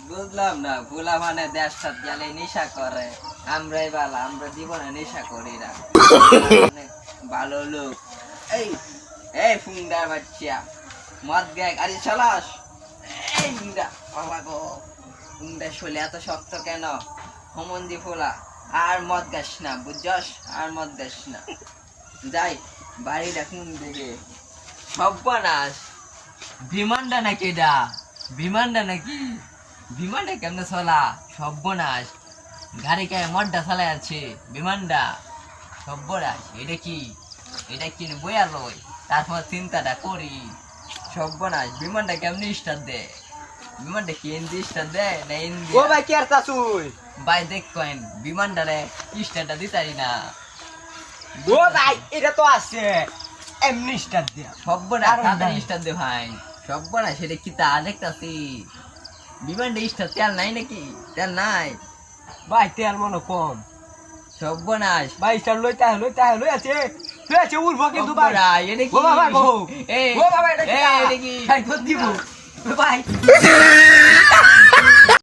বুঝলাম না, পোলা মানে দেশ সাত গেলে নেশা করে, আমরাই ভালো, আমরা জীবনে নেশা করি না। অনেক ভালো লোক। এই এই ফুংডার বাচ্চা, মদ গায়ে গাড়ি চালাস? এই ফুংডা, বাবা গো, ফুংডা শৈলে এত শক্ত কেন? হোমন্দি ফোলা, আর মদ গাস না, বুঝছস? আর মদ গাস না। যাই, বাড়িটা কোন দিকে? সব্বানাশ, বিমানটা নাকি এটা? বিমানটা নাকি? বিমানটা কেমনে চলা? সব্বনাশ, গাড়ি কে মডটা চালাই আছে, বিমানটা সব্বনাশ। এটা কি? এটা কি বইয়া লই, তারপর চিন্তাটা করি। সব্বনাশ, বিমানটা কেমনে স্টার্ট দেয়? বিমানটা কি এনজি স্টার্ট দেয় না এনজি? ও ভাই কি আর তাসুই? ভাই দেখ কয়েন বিমানটারে স্টার্টটা দিতারি না। ও ভাই এটা তো আছে এমনি স্টার্ট দিয়া। সব্বনাশ, আরে তাড়াতাড়ি ভাই। স্টার্ট দে ভাই। সব্বনাশ, সেটা কি তা দেখতাছি? বিমানটা স্টার্ট তেল নাই নাকি? তেল নাই? ভাই তেল মনে কম। সব্বনাশ, ভাই স্টার্ট লই আছে উড়বো কিন্তু ভাই। সব্বনাশ, এটা কি? ও বাবা গো। এই ও বাবা এটা কি? এই, এটা কি? ভাই ধর দিব। ভাই